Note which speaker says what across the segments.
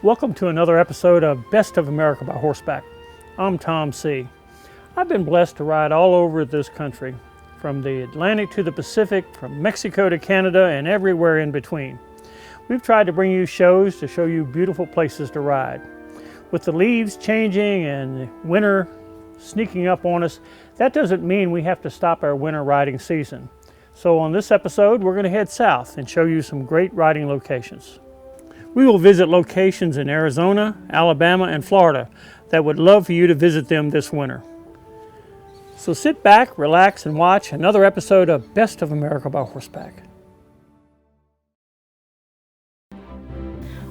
Speaker 1: Welcome to another episode of Best of America by Horseback. I'm Tom C. I've been blessed to ride all over this country, from the Atlantic to the Pacific, from Mexico to Canada, and everywhere in between. We've tried to bring you shows to show you beautiful places to ride. With the leaves changing and winter sneaking up on us, that doesn't mean we have to stop our winter riding season. So on this episode, we're going to head south and show you some great riding locations. We will visit locations in Arizona, Alabama, and Florida that would love for you to visit them this winter. So sit back, relax, and watch another episode of Best of America by Horseback.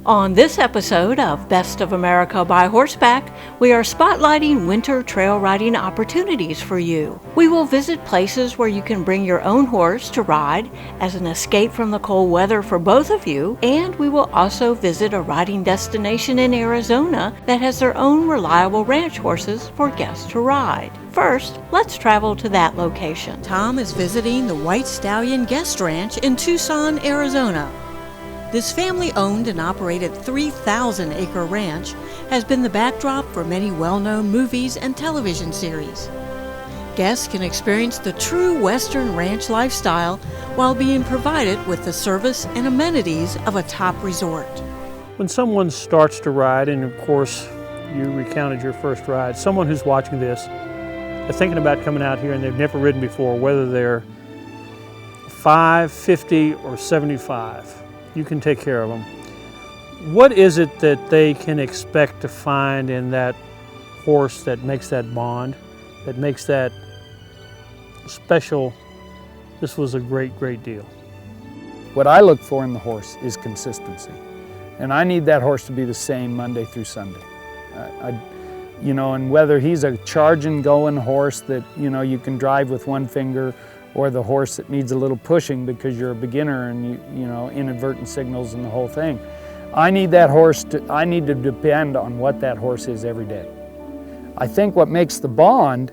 Speaker 2: On this episode of Best of America by Horseback, we are spotlighting winter trail riding opportunities for you. We will visit places where you can bring your own horse to ride as an escape from the cold weather for both of you, and we will also visit a riding destination in Arizona that has their own reliable ranch horses for guests to ride. First, let's travel to that location. Tom is visiting the White Stallion Guest Ranch in Tucson, Arizona. This family-owned and operated 3,000-acre ranch has been the backdrop for many well-known movies and television series. Guests can experience the true Western ranch lifestyle while being provided with the service and amenities of a top resort.
Speaker 1: When someone starts to ride, and of course you recounted your first ride, someone who's watching this, they're thinking about coming out here and they've never ridden before, whether they're 5, 50, or 75. You can take care of them. What is it that they can expect to find in that horse that makes that bond, that makes that special? This was a great deal.
Speaker 3: What I look for in the horse is consistency. And I need that horse to be the same Monday through Sunday. And whether he's a charging, going horse that, you can drive with one finger, or the horse that needs a little pushing because you're a beginner and inadvertent signals and the whole thing. I need to depend on what that horse is every day. I think what makes the bond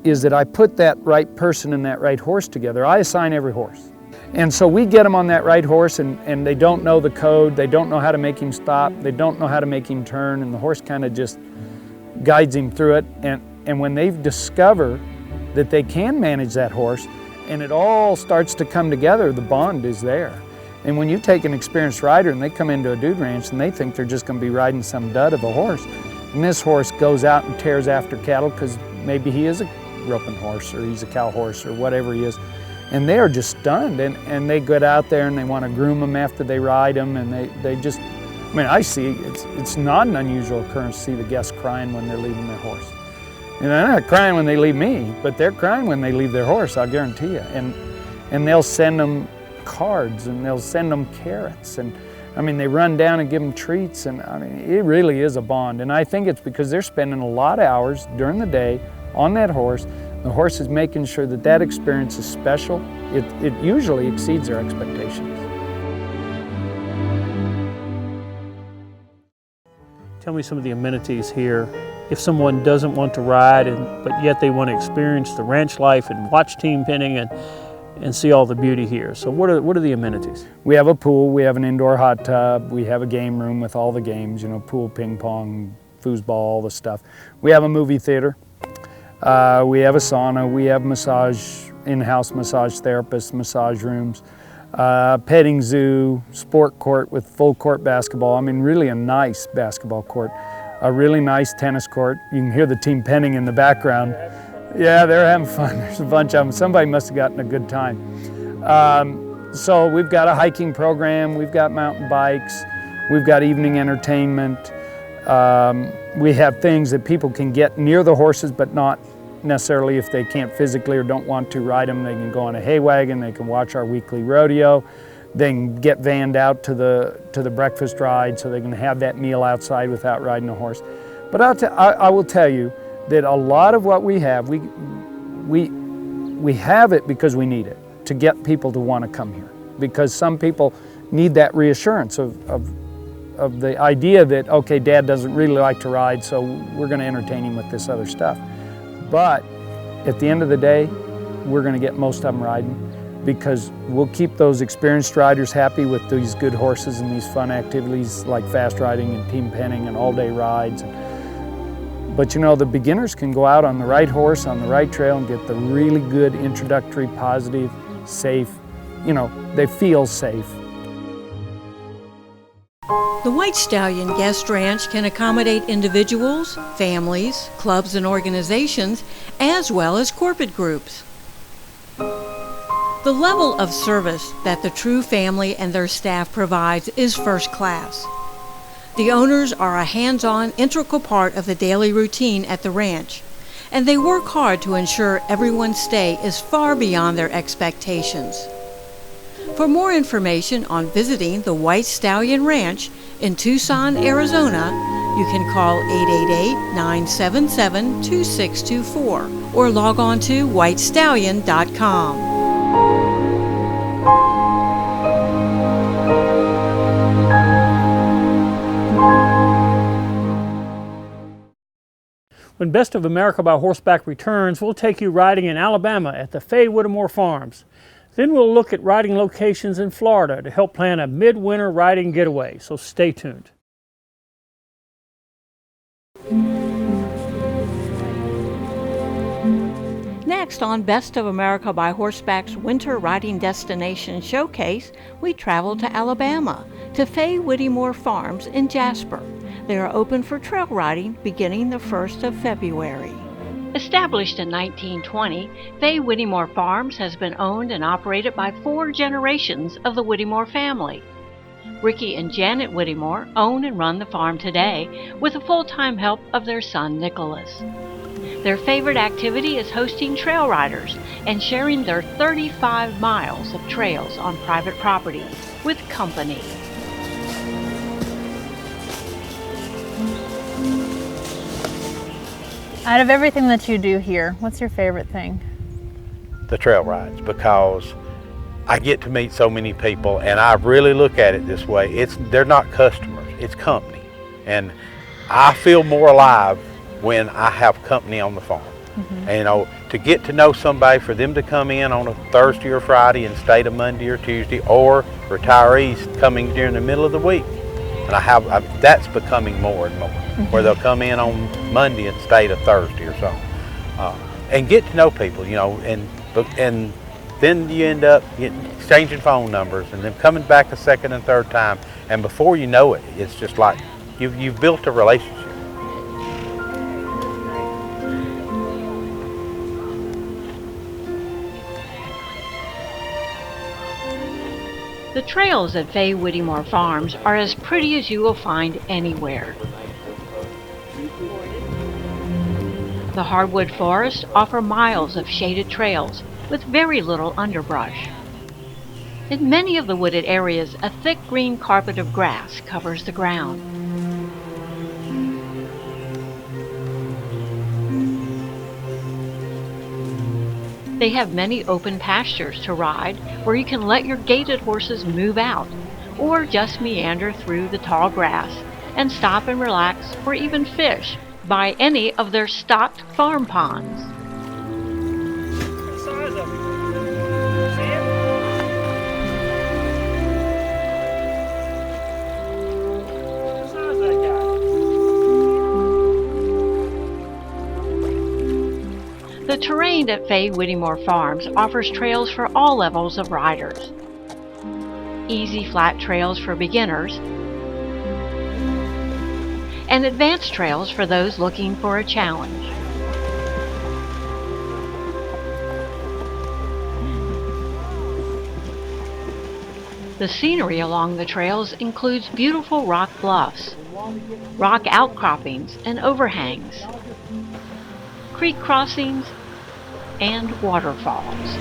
Speaker 3: is that I put that right person and that right horse together. I assign every horse. And so we get them on that right horse and they don't know the code, they don't know how to make him stop, they don't know how to make him turn, and the horse kind of just guides him through it. And when they discover that they can manage that horse, and it all starts to come together, the bond is there. And when you take an experienced rider and they come into a dude ranch and they think they're just going to be riding some dud of a horse, and this horse goes out and tears after cattle because maybe he is a roping horse or he's a cow horse or whatever he is, and they are just stunned, and they get out there and they want to groom them after they ride them, and they just, I see, it's not an unusual occurrence to see the guests crying when they're leaving their horse. And they're not crying when they leave me, but they're crying when they leave their horse, I'll guarantee you. And they'll send them cards and they'll send them carrots. And they run down and give them treats. And it really is a bond. And I think it's because they're spending a lot of hours during the day on that horse. The horse is making sure that that experience is special. It usually exceeds their expectations.
Speaker 1: Tell me some of the amenities here. If someone doesn't want to ride, but yet they want to experience the ranch life and watch team penning and see all the beauty here. So what are the amenities?
Speaker 3: We have a pool, we have an indoor hot tub, we have a game room with all the games, pool, ping pong, foosball, all the stuff. We have a movie theater. We have a sauna, we have in-house massage therapists, massage rooms, petting zoo, sport court with full court basketball. Really a nice basketball court. A really nice tennis court. You can hear the team penning in the background. Yeah, they're having fun. There's a bunch of them. Somebody must have gotten a good time. So we've got a hiking program, we've got mountain bikes, we've got evening entertainment. We have things that people can get near the horses, but not necessarily if they can't physically or don't want to ride them. They can go on a hay wagon, they can watch our weekly rodeo. They can get vanned out to the breakfast ride so they can have that meal outside without riding a horse. But I will tell you that a lot of what we have, we have it because we need it, to get people to want to come here. Because some people need that reassurance of the idea that, okay, Dad doesn't really like to ride, so we're going to entertain him with this other stuff. But at the end of the day, we're going to get most of them riding. because we'll keep those experienced riders happy with these good horses and these fun activities like fast riding and team penning and all-day rides. But you know, the beginners can go out on the right horse, on the right trail, and get the really good introductory, positive, safe, you know, they feel safe.
Speaker 2: The White Stallion Guest Ranch can accommodate individuals, families, clubs and organizations, as well as corporate groups. The level of service that the True family and their staff provides is first class. The owners are a hands-on, integral part of the daily routine at the ranch, and they work hard to ensure everyone's stay is far beyond their expectations. For more information on visiting the White Stallion Ranch in Tucson, Arizona, you can call 888-977-2624 or log on to whitestallion.com.
Speaker 1: When Best of America by Horseback returns, we'll take you riding in Alabama at the Faye Whittemore Farms. Then we'll look at riding locations in Florida to help plan a midwinter riding getaway, so stay tuned.
Speaker 2: Next on Best of America by Horseback's Winter Riding Destination Showcase, we travel to Alabama, to Faye Whittemore Farms in Jasper. They are open for trail riding beginning the 1st of February. Established in 1920, Faye Whittemore Farms has been owned and operated by 4 generations of the Whittemore family. Ricky and Janet Whittemore own and run the farm today with the full-time help of their son Nicholas. Their favorite activity is hosting trail riders and sharing their 35 miles of trails on private property with company.
Speaker 4: Out of everything that you do here, what's your favorite thing?
Speaker 5: The trail rides, because I get to meet so many people, and I really look at it this way. They're not customers, it's company. And I feel more alive when I have company on the farm. Mm-hmm. And you know, to get to know somebody, for them to come in on a Thursday or Friday and stay to Monday or Tuesday, or retirees coming during the middle of the week. And that's becoming more and more, where they'll come in on Monday and stay to Thursday or so, and get to know people, you know, and then you end up exchanging phone numbers and then coming back a second and third time, and before you know it, it's just like you've built a relationship.
Speaker 2: The trails at Faye Whittemore Farms are as pretty as you will find anywhere. The hardwood forests offer miles of shaded trails with very little underbrush. In many of the wooded areas, a thick green carpet of grass covers the ground. They have many open pastures to ride where you can let your gaited horses move out, or just meander through the tall grass and stop and relax or even fish by any of their stocked farm ponds.
Speaker 1: What size of it? See it? What size that guy? The terrain at Faye Whittemore Farms offers trails for all levels of riders. Easy flat trails for beginners, and advanced trails for those looking for a challenge. The scenery along the trails includes beautiful rock bluffs, rock outcroppings and overhangs, creek crossings, and waterfalls.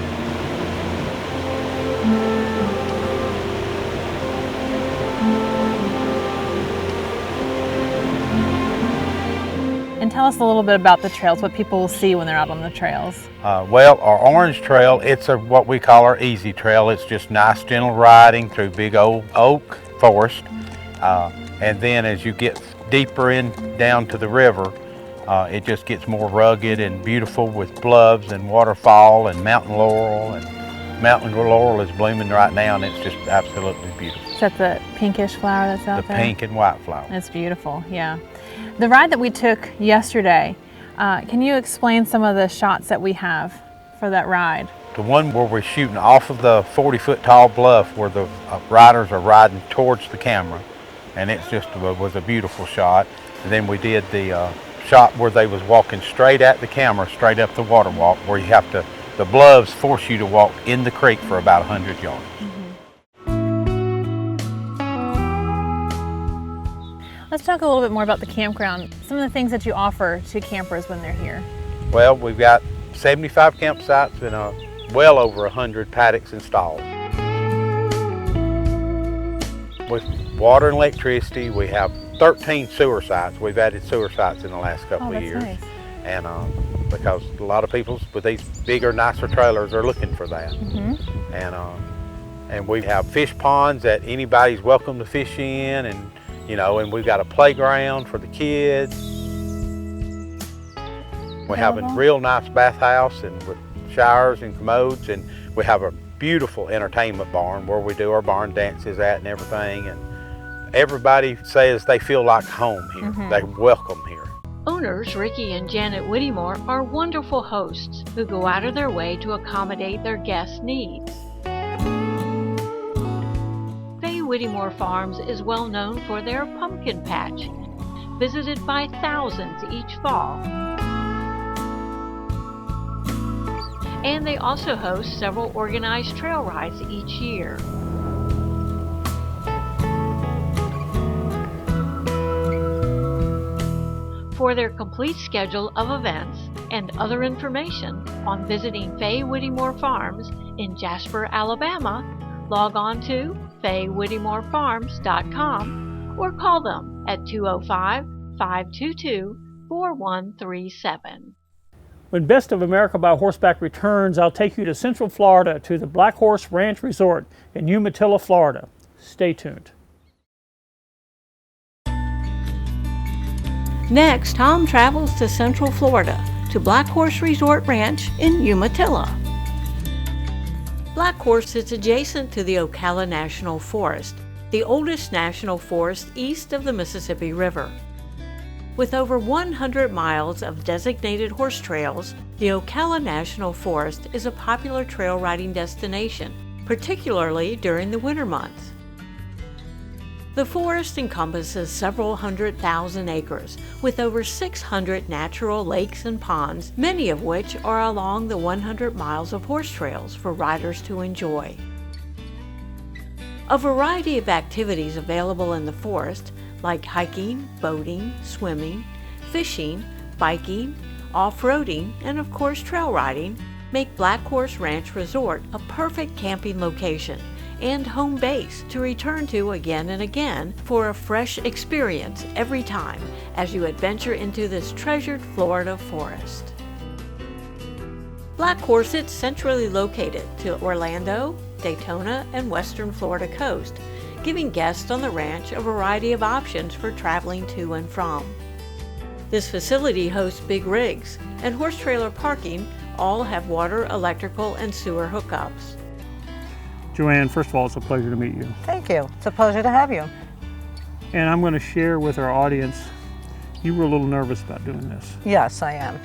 Speaker 4: And tell us a little bit about the trails, what people will see when they're out on the trails.
Speaker 5: Well, our orange trail, it's what we call our easy trail. It's just nice, gentle riding through big old oak forest. And then as you get deeper down to the river, it just gets more rugged and beautiful with bluffs and waterfall and mountain laurel and mountain laurel is blooming right now, and it's just absolutely beautiful.
Speaker 4: Is that the pinkish flower that's out there?
Speaker 5: The pink and white flower.
Speaker 4: It's beautiful, yeah. The ride that we took yesterday, can you explain some of the shots that we have for that ride?
Speaker 5: The one where we're shooting off of the 40-foot tall bluff where the riders are riding towards the camera, and it's just was a beautiful shot. And then we did the shot where they was walking straight at the camera, straight up the water walk, where you have to, the bluffs force you to walk in the creek for about 100 yards.
Speaker 4: Let's talk a little bit more about the campground. Some of the things that you offer to campers when they're here.
Speaker 5: Well, we've got 75 campsites and well over 100 paddocks installed. With water and electricity, we have 13 sewer sites. We've added sewer sites in the last couple of years.
Speaker 4: Nice.
Speaker 5: And because a lot of people with these bigger, nicer trailers are looking for that. And we have fish ponds that anybody's welcome to fish in, and and we've got a playground for the kids. We have a real nice bathhouse and with showers and commodes, and we have a beautiful entertainment barn where we do our barn dances at and everything. And everybody says they feel like home here. They're welcome here.
Speaker 2: Owners Ricky and Janet Whittemore are wonderful hosts who go out of their way to accommodate their guests' needs. Whittemore Farms is well known for their pumpkin patch, visited by thousands each fall. And they also host several organized trail rides each year. For their complete schedule of events and other information on visiting Faye Whittemore Farms in Jasper, Alabama, log on to FayeWhittemoreFarms.com or call them at 205-522-4137.
Speaker 1: When Best of America by Horseback returns, I'll take you to Central Florida to the Black Horse Ranch Resort in Umatilla, Florida. Stay tuned.
Speaker 2: Next, Tom travels to Central Florida to Black Horse Resort Ranch in Umatilla. Black Horse is adjacent to the Ocala National Forest, the oldest national forest east of the Mississippi River. With over 100 miles of designated horse trails, the Ocala National Forest is a popular trail riding destination, particularly during the winter months. The forest encompasses several 100,000 acres, with over 600 natural lakes and ponds, many of which are along the 100 miles of horse trails for riders to enjoy. A variety of activities available in the forest, like hiking, boating, swimming, fishing, biking, off-roading, and of course trail riding, make Black Horse Ranch Resort a perfect camping location and home base to return to again and again for a fresh experience every time as you adventure into this treasured Florida forest. Black Horse sits centrally located to Orlando, Daytona, and western Florida coast, giving guests on the ranch a variety of options for traveling to and from. This facility hosts big rigs, and horse trailer parking all have water, electrical, and sewer hookups.
Speaker 1: Joanne, first of all, it's a pleasure to meet you.
Speaker 6: Thank you. It's a pleasure to have you.
Speaker 1: And I'm going to share with our audience, you were a little nervous about doing this.
Speaker 6: Yes, I am.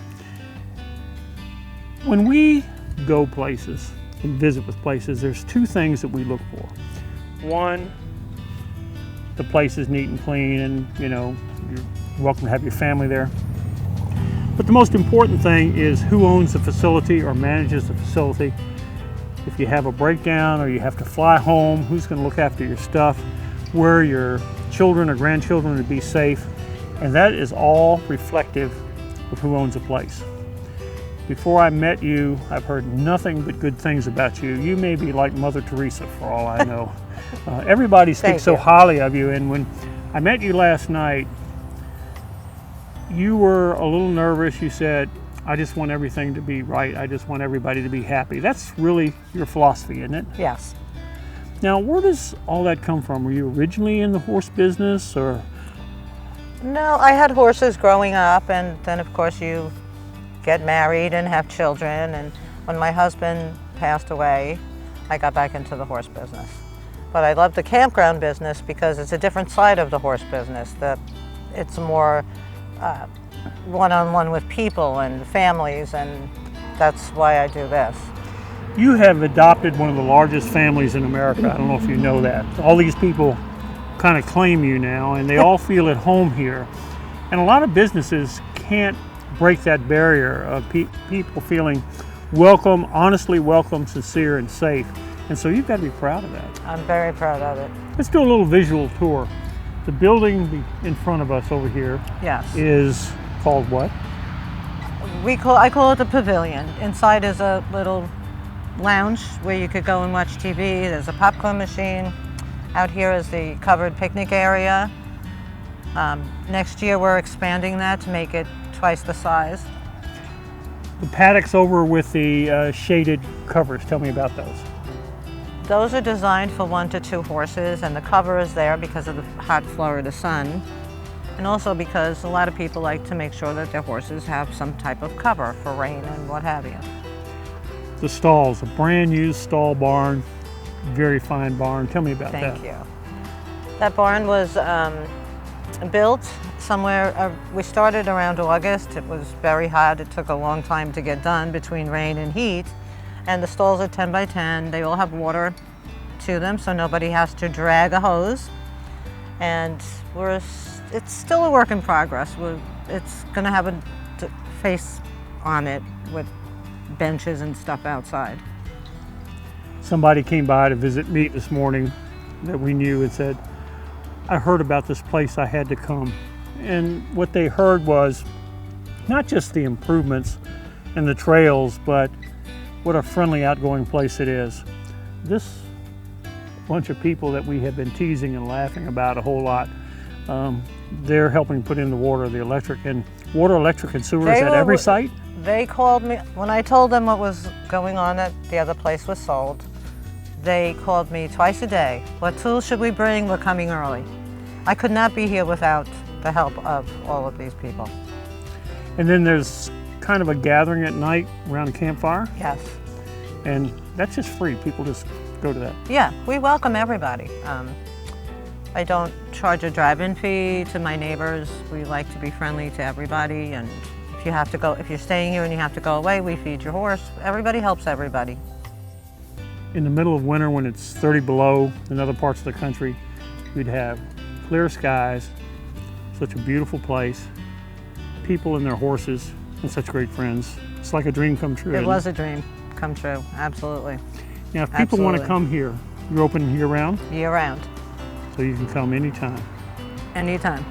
Speaker 1: When we go places and visit with places, there's two things that we look for. One, the place is neat and clean, and you're welcome to have your family there. But the most important thing is who owns the facility or manages the facility. If you have a breakdown or you have to fly home, who's going to look after your stuff, where your children or grandchildren to be safe, and that is all reflective of who owns a place. Before I met you, I've heard nothing but good things about you. You may be like Mother Teresa for all I know. Everybody speaks so highly of you, and when I met you last night, you were a little nervous. You said, I just want everything to be right. I just want everybody to be happy. That's really your philosophy, isn't it?
Speaker 6: Yes.
Speaker 1: Now, where does all that come from? Were you originally in the horse business, or?
Speaker 6: No, I had horses growing up, and then of course you get married and have children, and when my husband passed away, I got back into the horse business. But I love the campground business because it's a different side of the horse business. It's more one-on-one with people and families, and that's why I do this.
Speaker 1: You have adopted one of the largest families in America. I don't know if you know that. All these people kind of claim you now, and they all feel at home here. And a lot of businesses can't break that barrier of people feeling welcome, honestly welcome, sincere, and safe. And so you've got to be proud of that.
Speaker 6: I'm very proud of it.
Speaker 1: Let's do a little visual tour. The building in front of us over here is called what?
Speaker 6: I call it the pavilion. Inside is a little lounge where you could go and watch TV. There's a popcorn machine. Out here is the covered picnic area. Next year we're expanding that to make it twice the size.
Speaker 1: The paddocks over with the shaded covers, tell me about those.
Speaker 6: Those are designed for 1 to 2 horses, and the cover is there because of the hot Florida sun, and also because a lot of people like to make sure that their horses have some type of cover for rain and what have you.
Speaker 1: The stalls, a brand new stall barn, very fine barn. Tell me about that.
Speaker 6: Thank you. That barn was built somewhere, we started around August. It was very hot. It took a long time to get done between rain and heat. And the stalls are 10 by 10. They all have water to them, so nobody has to drag a hose. And it's still a work in progress. It's going to have a face on it with benches and stuff outside.
Speaker 1: Somebody came by to visit me this morning that we knew and said, I heard about this place, I had to come. And what they heard was not just the improvements and the trails, but what a friendly, outgoing place it is. This bunch of people that we have been teasing and laughing about a whole lot, they're helping put in the water, the electric, and water, electric, and sewer is at every site?
Speaker 6: They called me, when I told them what was going on, that the other place was sold, they called me twice a day. What tools should we bring? We're coming early. I could not be here without the help of all of these people.
Speaker 1: And then there's kind of a gathering at night around a campfire?
Speaker 6: Yes.
Speaker 1: And that's just free, people just go to that?
Speaker 6: Yeah, we welcome everybody. I don't charge a drive-in fee to my neighbors. We like to be friendly to everybody, and if you're staying here and you have to go away, we feed your horse. Everybody helps everybody.
Speaker 1: In the middle of winter when it's 30 below in other parts of the country, we'd have clear skies, such a beautiful place, people and their horses, and such great friends. It's like a dream come true.
Speaker 6: It was a dream come true, absolutely.
Speaker 1: Now, if people want to come here, you're open year-round?
Speaker 6: Year-round.
Speaker 1: So you can come anytime?
Speaker 6: Anytime.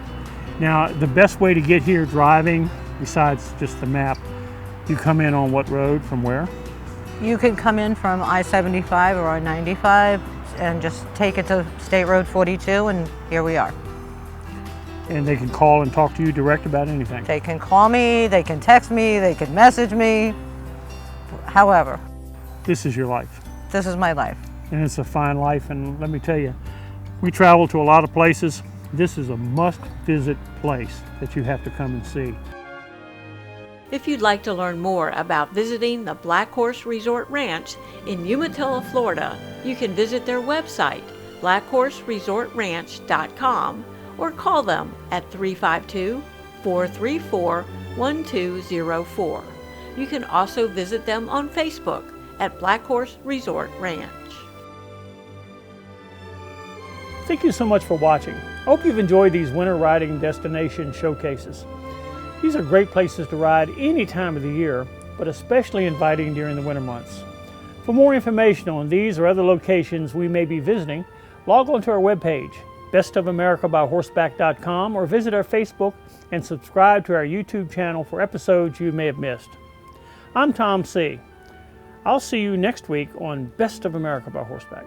Speaker 1: Now, the best way to get here driving, besides just the map, you come in on what road, from where?
Speaker 6: You can come in from I-75 or I-95 and just take it to State Road 42, and here we are.
Speaker 1: And they can call and talk to you direct about anything?
Speaker 6: They can call me, they can text me, they can message me, however.
Speaker 1: This is your life.
Speaker 6: This is my life.
Speaker 1: And it's a fine life, and let me tell you, we travel to a lot of places. This is a must-visit place that you have to come and see.
Speaker 2: If you'd like to learn more about visiting the Black Horse Resort Ranch in Umatilla, Florida, you can visit their website, blackhorseresortranch.com, or call them at 352-434-1204. You can also visit them on Facebook at Black Horse Resort Ranch.
Speaker 1: Thank you so much for watching. I hope you've enjoyed these winter riding destination showcases. These are great places to ride any time of the year, but especially inviting during the winter months. For more information on these or other locations we may be visiting, log on to our webpage, bestofamericabyhorseback.com, or visit our Facebook and subscribe to our YouTube channel for episodes you may have missed. I'm Tom C. I'll see you next week on Best of America by Horseback.